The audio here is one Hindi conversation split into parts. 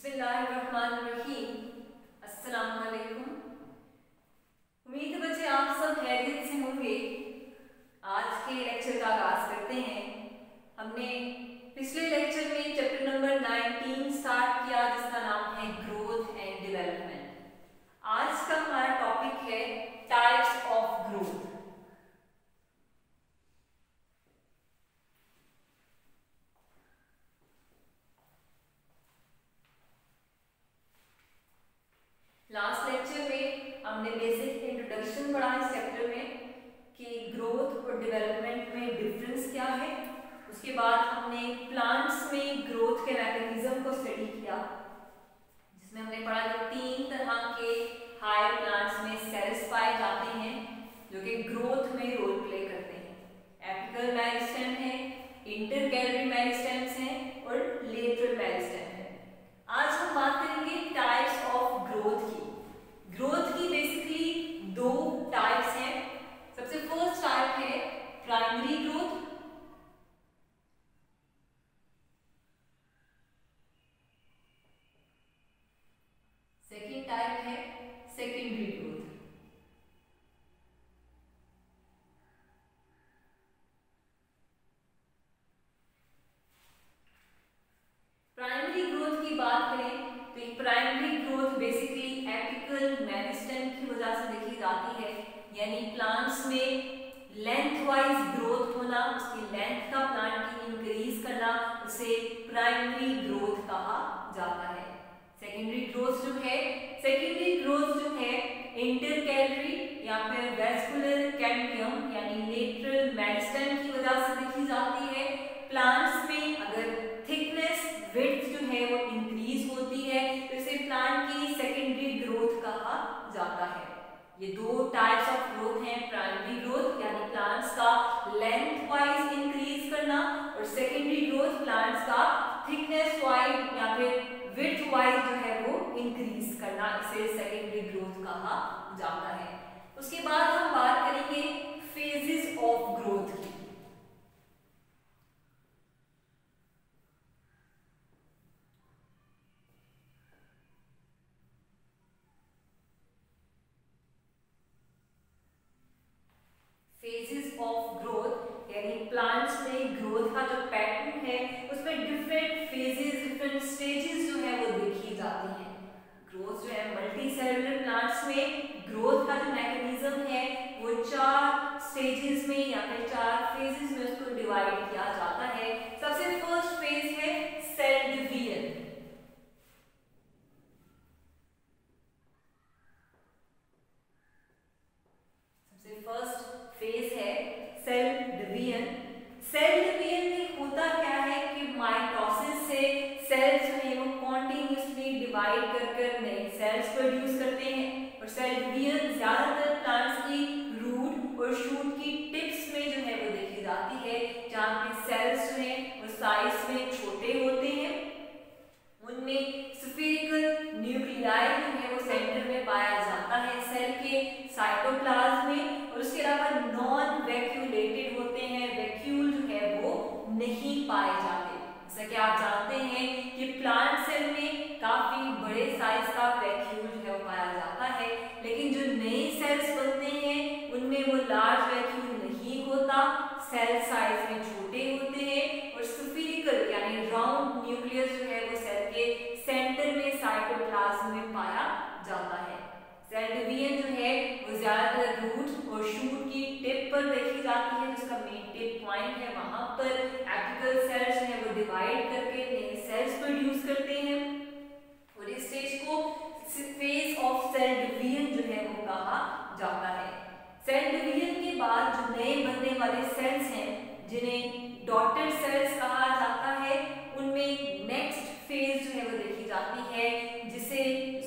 बिस्मिल्लाहिर्रहमानिर्रहीम। अस्सलाम वालेकुम। उम्मीद है बच्चे आप सब खैरियत से होंगे। आज के लेक्चर का आगाज करते हैं। हमने पिछले लेक्चर में चैप्टर नंबर 19 स्टार्ट किया जिसका नाम है ग्रोथ एंड डेवलपमेंट। आज का हमारा टॉपिक है types of growth. Last lecture में हमने बेसिक इंट्रोडक्शन पढ़ा इस चैप्टर में कि ग्रोथ और डेवलपमेंट में डिफरेंस क्या है। उसके बाद हमने प्लांट्स में ग्रोथ के मैकेनिज्म को स्टडी किया जिसमें हमने पढ़ा कि 3 तरह के हायर प्लांट्स में सेल्स पाए जाते हैं जो कि ग्रोथ में रोल प्ले करते हैं। एपिकल मेरिस्टेम है, इंटरकैलरी मेरिस्टेम्स हैं और लेटरल मेरिस्टेम है। आज हम बात करेंगे टाइप्स ऑफ ग्रोथ की। ग्रोथ की बेसिकली 2 टाइप्स हैं। सबसे फर्स्ट टाइप है प्राइमरी ग्रोथ, सेकेंड टाइप है सेकेंडरी ग्रोथ। प्राइमरी ग्रोथ की बात करें तो ये primary growth basically apical meristem की वजह से देखी जाती है, यानी प्लांट्स में लेंथ वाइज ग्रोथ होना, उसकी लेंथ का प्लांट की इंक्रीज करना, उसे प्राइमरी ग्रोथ कहा जाता है। सेकेंडरी ग्रोथ जो है इंटरकैलरी या फिर वेस्कुलर कैम्बियम यानी लेटरल मेरिस्टेम की वजह से देखी जाती है। प्लांट्स में अगर थिकनेस विड्थ जो है वो इंक्रीज होती है तो इसे प्लांट की सेकेंडरी ग्रोथ कहा जाता है। ये 2 टाइप्स ऑफ ग्रोथ हैं, प्राइमरी ग्रोथ यानी प्लांट्स का लेंथ वाइज इंक्रीज करना और सेकेंडरी ग्रोथ प्लांट्स का थिकनेस वाइज या फिर विड्थ वाइज जो है वो इंक्रीज करना, इसे सेकेंडरी ग्रोथ कहा जाता है। उसके बाद हम बात करेंगे फेजेस ऑफ ग्रोथ की। फेजेस ऑफ ग्रोथ यानी प्लांट्स में ग्रोथ का जो पैटर्न है उसमें डिफरेंट फेजेस, डिफरेंट स्टेजेस जो है वो देखी जाती हैं। ग्रोथ जो है मल्टी सेलुलर प्लांट्स में ग्रोथ का जो मैकेनिज्म है वो 4 स्टेजेस में या फिर 4 फेजेस में उसको डिवाइड किया जाता है। सबसे फर्स्ट फेज है सेल डिवीजन। सबसे फर्स्ट फेज है सेल डिवीजन। सेल डिवीजन में होता क्या है कि माइटोसिस से सेल्स जो है वो कॉन्टिन्यूसली डिवाइड कर नए सेल्स प्रोड्यूस करते हैं और सेल डिवीजन ज्यादातर प्लांट्स की रूट और शूट की टिप्स में जो है वो देखी जाती है, जहाँ पे सेल्स जो है वो साइज में छोटे होते हैं। उनमें स्फेरिकल न्यूक्लियाई जो है वो सेंटर में पाया जाता है सेल के साइटोप्लाज्म में, और उसके अलावा नॉन वैक्यूलेटेड होते हैं, वैक्यूल जो है वो नहीं पाए जाते। जैसा कि आप जानते हैं कि प्लांट सेल में काफी बड़े साइज का वैक्यूल जो है वो पाया जाता है, लेकिन जो नए सेल्स बनते हैं उनमें वो लार्ज वैक्यूल नहीं होता, सेल साइज में छोटे होते हैं और स्फेरिकल यानी राउंड न्यूक्लियस जो है वो सेल के सेंटर में साइटोप्लाज्म में पाया जाता है। सेल डिवीजन जो है वो ज्यादातर रूट और शूट की टिप पर देखी जाती है, जिसका मेन टिप पॉइंट है, वहां पर एपिकल सेल्स जो है वो डिवाइड करके नए सेल्स प्रोड्यूस करते हैं और इस स्टेज को फेज ऑफ सेल डिवीजन जो है वो कहा जाता है। सेल डिवीजन के बाद जो नए बनने वाले सेल्स हैं जिन्हें डॉटेड सेल्स कहा जाता है, उनमें नेक्स्ट फेज जो है वो देखी जाती है जिसे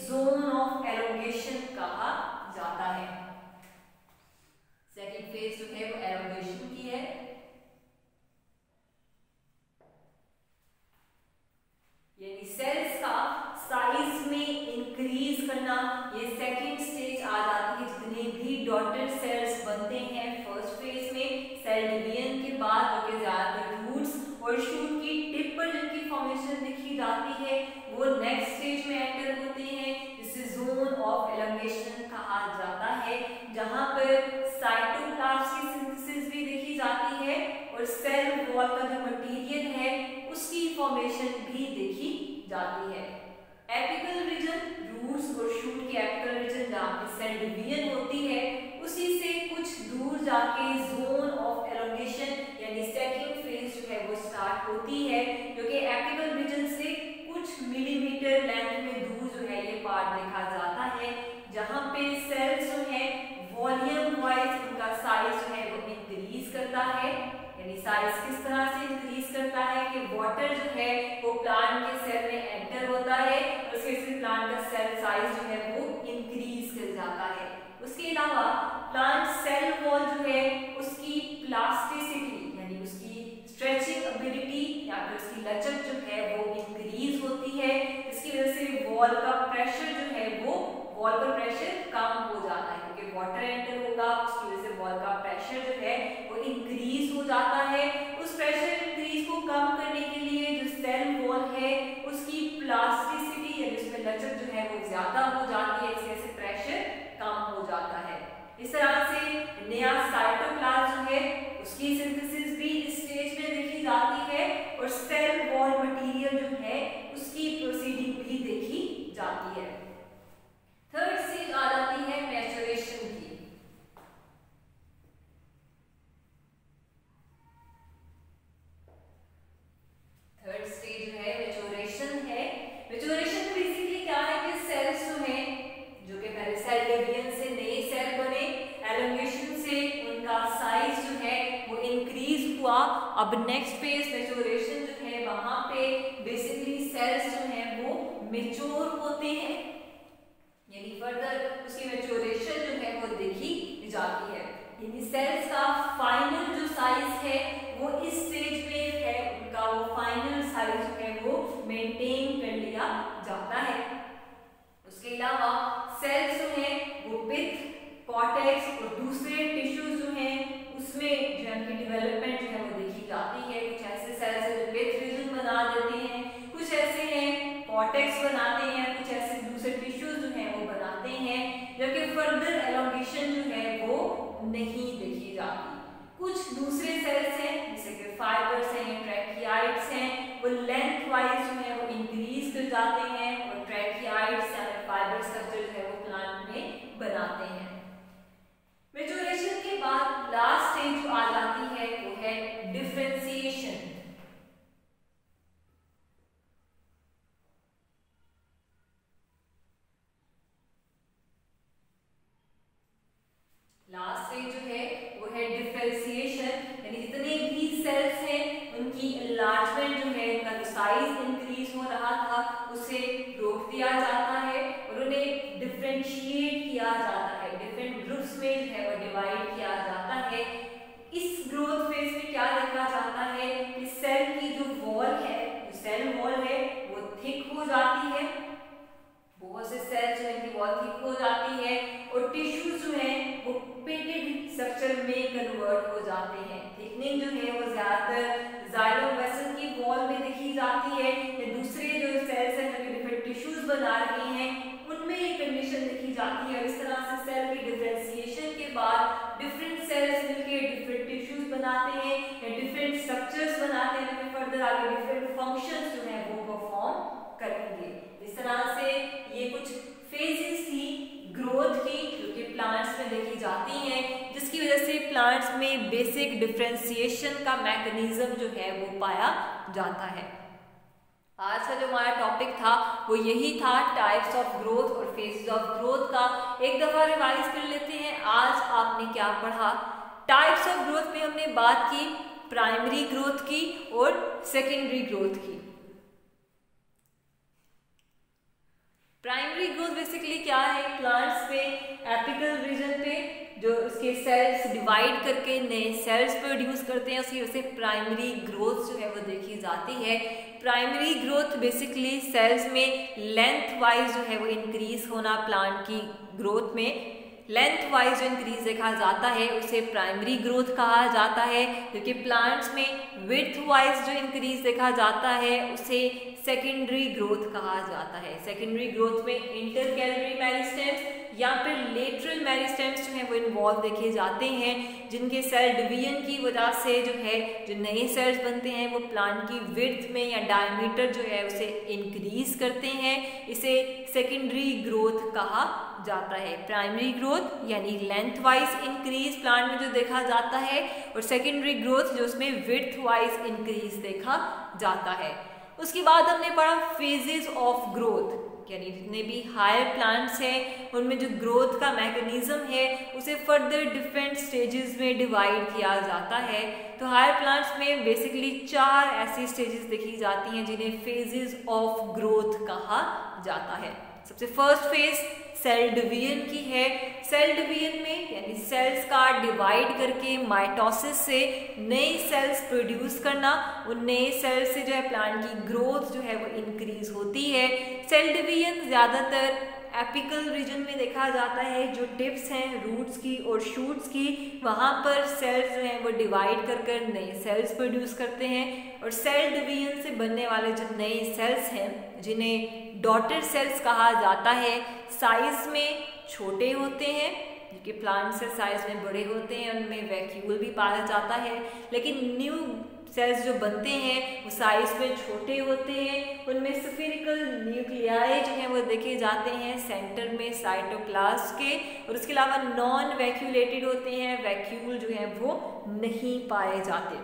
जोन ऑफ एलोंगेशन कहा जाता है। सेकेंड फेज जो है वो एलोंगेशन की है। यानी सेल्स का साइज में इंक्रीज करना, ये सेकेंड स्टेज आ जाती है। जितने भी डॉटेड सेल्स बनते हैं फर्स्ट फेज में सेल डिवीजन के बाद, जो ज्यादातर रूट्स और शूट की टिप पर जिनकी फॉर्मेशन दिखी जाती है, वो नेक्स्ट स्टेज साइज किस तरह से इंक्रीज करता है कि वाटर जो है वो प्लांट के सेल में एंटर होता है और उसके से प्लांट का सेल साइज जो है वो इंक्रीज कर जाता है। उसके अलावा प्लांट सेल वॉल जो है उसकी प्लास्टिसिटी यानी उसकी स्ट्रेचिंग एबिलिटी या फिर उसकी लचक जो है वो इंक्रीज होती है। इसकी वजह से वॉल का प्रेशर जो है वो वॉल पर प्रेशर कम हो जाता है क्योंकि वाटर एंटर होगा, उसकी वजह से वॉल का प्रेशर जो है वो इंक्रीज हो जाता है। उस प्रेशर इंक्रीज को कम करने के लिए जो सेल वॉल है उसकी प्लास्टिसिटी यानी उसमें लचक जो है वो ज्यादा हो जाती है, इस वजह से प्रेशर कम हो जाता है। इस तरह से नया साइटोप्लाज्म जो है उसकी सिंथेसिस भी इस स्टेज में देखी जाती है और सेल वॉल मटेरियल जो है उसकी प्रोसीडिंग भी देखी जाती है। थर्ड स्टेज आ जाती है मैच्योरेशन की। थर्ड स्टेज जो है मैच्योरेशन है। मैच्योरेशन में बेसिकली क्या है कि सेल्स जो है जो कि पहले सेल डिवीजन से नए सेल बने, एलोंगेशन से उनका साइज जो है वो इंक्रीज हुआ। अब नेक्स्ट फेज मैच्योरेशन जो है वहां पे बेसिकली सेल्स जो है वो मैच्योर होते हैं यानी फर्दर उसकी मैच्योरेशन जो है वो देखी जाती है। यानी सेल्स का फाइनल जो साइज है वो इस स्टेज पे है, उनका वो फाइनल साइज जो है वो मेंटेन कर लिया जाता है। उसके अलावा सेल्स जो है वो पिथ, कॉर्टेक्स और दूसरे टिश्यूज जो हैं उसमें जो उनकी डेवलपमेंट जो है वो देखी जाती है। कुछ ऐसे सेल्स हैं जो पिथ रीजन बना देते हैं, कुछ ऐसे हैं कॉर्टेक्स बनाते हैं, कुछ ऐसे दूसरे टिश्यूज जो हैं वो बनाते हैं, जबकि फर्दर एलोंगेशन जो है वो नहीं देखी जाती। कुछ दूसरे सेल्स हैं जैसे कि फाइबर्स हैं या ट्रैकियाइड्स हैं, वो लेंथ वाइज जो है वो इंक्रीज कर जाते हैं और ट्रैकियाइड्स या फाइबर स्ट्रक्चर जो है वो प्लांट में बनाते हैं। मैच्योरेशन के बाद लास्ट स्टेज जो आ जाती है वो है डिफरेंशिएशन। लास्ट स्टेज जो है वो है डिफरेंशिएशन यानी जितने भी सेल्स हैं उनकी एनलार्जमेंट जो है, उनका जो साइज इंक्रीज हो रहा था उसे रोक दिया जाता है और उन्हें डिफरेंशिएट किया जाता है, डिफरेंट ग्रुप्स में जो है वो डिवाइड किया जाता है। इस ग्रोथ फेज में क्या देखा जाता है कि सेल की जो वॉल है, जो सेल वॉल है वो थिक हो जाती है, बहुत से सेल्स जो है वॉल थिक हो जाती है और टिश्यूज जो है वो पेटेड स्ट्रक्चर में कन्वर्ट हो जाते हैं। थिकनिंग जो है वो ज्यादातर जाइलम वेसल की वॉल में देखी जाती है या दूसरे जो सेल्स हैं जो डिफरेंट टिश्यूज बना रहे हैं उनमें ये कंडीशन देखी जाती है। और इस तरह से सेल की डिफरेंशिएशन के बाद डिफरेंट सेल्स मिलकर डिफरेंट टिश्यूज बनाते हैं या डिफरेंट स्ट्रक्चर्स बनाते हैं, फिर फर्दर आगे डिफरेंट फंक्शंस जो है वो परफॉर्म करेंगे। इस तरह से ये कुछ फेजेस थी ग्रोथ की जो कि प्लांट्स में देखी जाती हैं, जिसकी वजह से प्लांट्स में बेसिक डिफरेंशिएशन का मैकेनिज्म जो है वो पाया जाता है। आज का जो हमारा टॉपिक था वो यही था, टाइप्स ऑफ ग्रोथ और फेजेस ऑफ ग्रोथ का। एक दफा रिवाइज कर लेते हैं आज आपने क्या पढ़ा। टाइप्स ऑफ ग्रोथ में हमने बात की प्राइमरी ग्रोथ की और सेकेंडरी ग्रोथ की। प्राइमरी ग्रोथ बेसिकली क्या है, प्लांट्स पे एपिकल रीजन पे जो उसके सेल्स डिवाइड करके नए सेल्स प्रोड्यूस करते हैं, उसकी वजह से प्राइमरी ग्रोथ जो है वो देखी जाती है। प्राइमरी ग्रोथ बेसिकली सेल्स में लेंथ वाइज जो है वो इंक्रीज होना, प्लांट की ग्रोथ में लेंथ वाइज जो इंक्रीज देखा जाता है उसे प्राइमरी ग्रोथ कहा जाता है, जबकि प्लांट्स में विड्थ वाइज जो इंक्रीज देखा जाता है उसे सेकेंडरी ग्रोथ कहा जाता है। सेकेंडरी ग्रोथ में इंटरकैलरी मेरिस्टेम्स या फिर लेटरल मेरिस्टेम्स जो है वो इन्वॉल्व देखे जाते हैं, जिनके सेल डिवीजन की वजह से जो है जो नए सेल्स बनते हैं वो प्लांट की विड्थ में या डायमीटर जो है उसे इंक्रीज करते हैं। इसे सेकेंडरी ग्रोथ कहा जाता है। प्राइमरी ग्रोथ यानी लेंथ वाइज इंक्रीज प्लांट में जो देखा जाता है और सेकेंडरी ग्रोथ जो उसमें विड्थ वाइज इंक्रीज देखा जाता है। उसके बाद हमने पढ़ा फेजेस ऑफ ग्रोथ, यानी जितने भी हायर प्लांट्स हैं उनमें जो ग्रोथ का मैकेनिज्म है उसे फर्दर डिफरेंट स्टेजेस में डिवाइड किया जाता है। तो हायर प्लांट्स में बेसिकली 4 ऐसी स्टेजेस देखी जाती हैं जिन्हें फेजेस ऑफ ग्रोथ कहा जाता है। सबसे फर्स्ट फेज सेल डिवीजन की है। सेल डिवीजन में यानी सेल्स का डिवाइड करके माइटोसिस से नए सेल्स प्रोड्यूस करना, उन नए सेल्स से जो है प्लांट की ग्रोथ जो है वो इंक्रीज होती है। सेल डिवीजन ज़्यादातर एपिकल रीजन में देखा जाता है, जो टिप्स हैं रूट्स की और शूट्स की, वहाँ पर सेल्स जो हैं वो डिवाइड कर कर नए सेल्स प्रोड्यूस करते हैं। और सेल डिवीजन से बनने वाले जो नए सेल्स हैं जिन्हें डॉटर सेल्स कहा जाता है, साइज में छोटे होते हैं, क्योंकि प्लांट से साइज में बड़े होते हैं, उनमें वैक्यूल भी पाया जाता है। लेकिन न्यू सेल्स जो बनते हैं वो साइज में छोटे होते हैं, उनमें स्फेरिकल न्यूक्लियाई जो हैं वो देखे जाते हैं सेंटर में साइटोप्लाज्म के, और उसके अलावा नॉन वैक्यूलेटेड होते हैं, वैक्यूल जो है वो नहीं पाए जाते।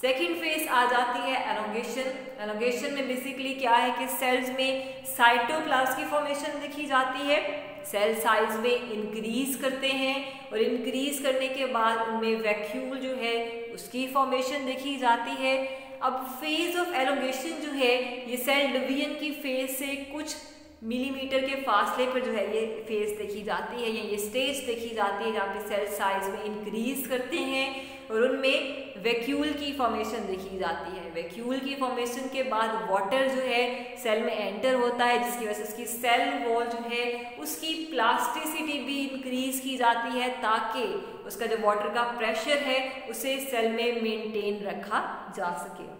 सेकेंड फेज आ जाती है एलोंगेशन। एलोंगेशन में बेसिकली क्या है कि सेल्स में साइटोप्लाज्म की फॉर्मेशन देखी जाती है, सेल साइज में इंक्रीज करते हैं और इंक्रीज करने के बाद उनमें वैक्यूल जो है उसकी फॉर्मेशन देखी जाती है। अब फेज ऑफ एलोंगेशन जो है ये सेल डिवीजन की फेज से कुछ मिलीमीटर के फासले पर जो है ये फेज देखी जाती है या ये स्टेज देखी जाती है, जहाँ पे सेल साइज में इंक्रीज करते हैं और उनमें वैक्यूल की फॉर्मेशन देखी जाती है। वैक्यूल की फॉर्मेशन के बाद वाटर जो है सेल में एंटर होता है, जिसकी वजह से उसकी सेल वॉल जो है उसकी प्लास्टिसिटी भी इंक्रीज की जाती है, ताकि उसका जो वाटर का प्रेशर है उसे सेल में मेंटेन रखा जा सके।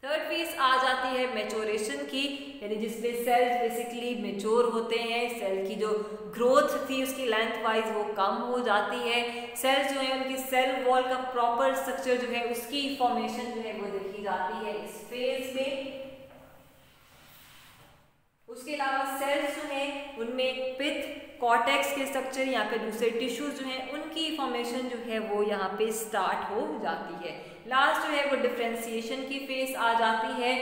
थर्ड फेज आ जाती है मैच्योरेशन की, यानी जिसमें सेल्स बेसिकली मैच्योर होते हैं, सेल की जो ग्रोथ थी उसकी लेंथ वाइज वो कम हो जाती है, सेल्स जो है उनकी सेल वॉल का प्रॉपर स्ट्रक्चर जो है उसकी फॉर्मेशन जो है वो देखी जाती है इस फेज में। उसके अलावा सेल्स जो है उनमें पित्त कॉर्टेक्स के स्ट्रक्चर, यहाँ पे दूसरे टिश्यूज जो हैं उनकी फॉर्मेशन जो है वो यहाँ पे स्टार्ट हो जाती है। लास्ट जो है वो डिफरेंशिएशन की फेज आ जाती है,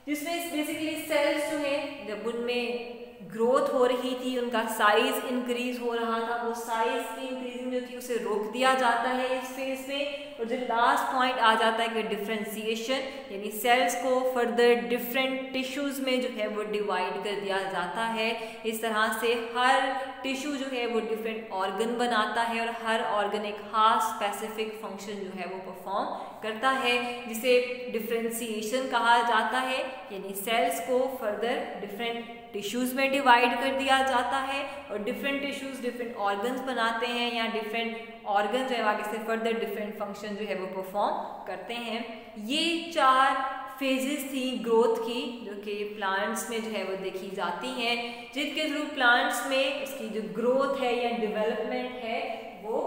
जिसमें बेसिकली सेल्स जो है जब उनमें ग्रोथ हो रही थी, उनका साइज इंक्रीज हो रहा था, वो साइज की इंक्रीजिंग जो थी उसे रोक दिया जाता है इस फेज में। और जो लास्ट पॉइंट आ जाता है कि डिफरेंशिएशन, यानी सेल्स को फर्दर डिफरेंट टिश्यूज में जो है वो डिवाइड कर दिया जाता है। इस तरह से हर टिश्यू जो है वो डिफरेंट ऑर्गन बनाता है और हर ऑर्गन एक खास स्पेसिफिक फंक्शन जो है वो परफॉर्म करता है, जिसे डिफरेंशिएशन कहा जाता है। यानी सेल्स को फर्दर डिफरेंट टिश्यूज में डिवाइड कर दिया जाता है और डिफरेंट टिश्यूज डिफरेंट ऑर्गन्स बनाते हैं, या डिफरेंट ऑर्गन जो है आगे से फर्दर डिफरेंट फंक्शन जो है वो परफॉर्म करते हैं। ये 4 फेजेस थी ग्रोथ की, जो कि प्लांट्स में जो है वो देखी जाती हैं, जिनके थ्रू प्लांट्स में उसकी जो ग्रोथ है या डेवलपमेंट है वो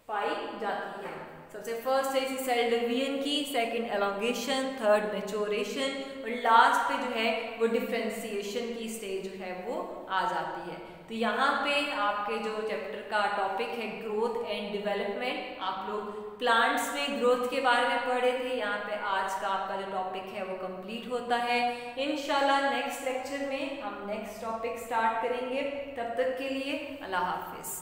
पाई जाती है। सबसे फर्स्ट है सेल डिवीजन की, सेकंड एलोंगेशन, थर्ड मैच्योरेशन और लास्ट पे जो है वो डिफरेंशिएशन की स्टेज जो है वो आ जाती है। तो यहाँ पे आपके जो चैप्टर का टॉपिक है ग्रोथ एंड डेवलपमेंट, आप लोग प्लांट्स में ग्रोथ के बारे में पढ़े थे। यहाँ पे आज का आपका जो टॉपिक है वो कंप्लीट होता है। इंशाल्लाह नेक्स्ट लेक्चर में हम नेक्स्ट टॉपिक स्टार्ट करेंगे। तब तक के लिए अल्लाह हाफिज।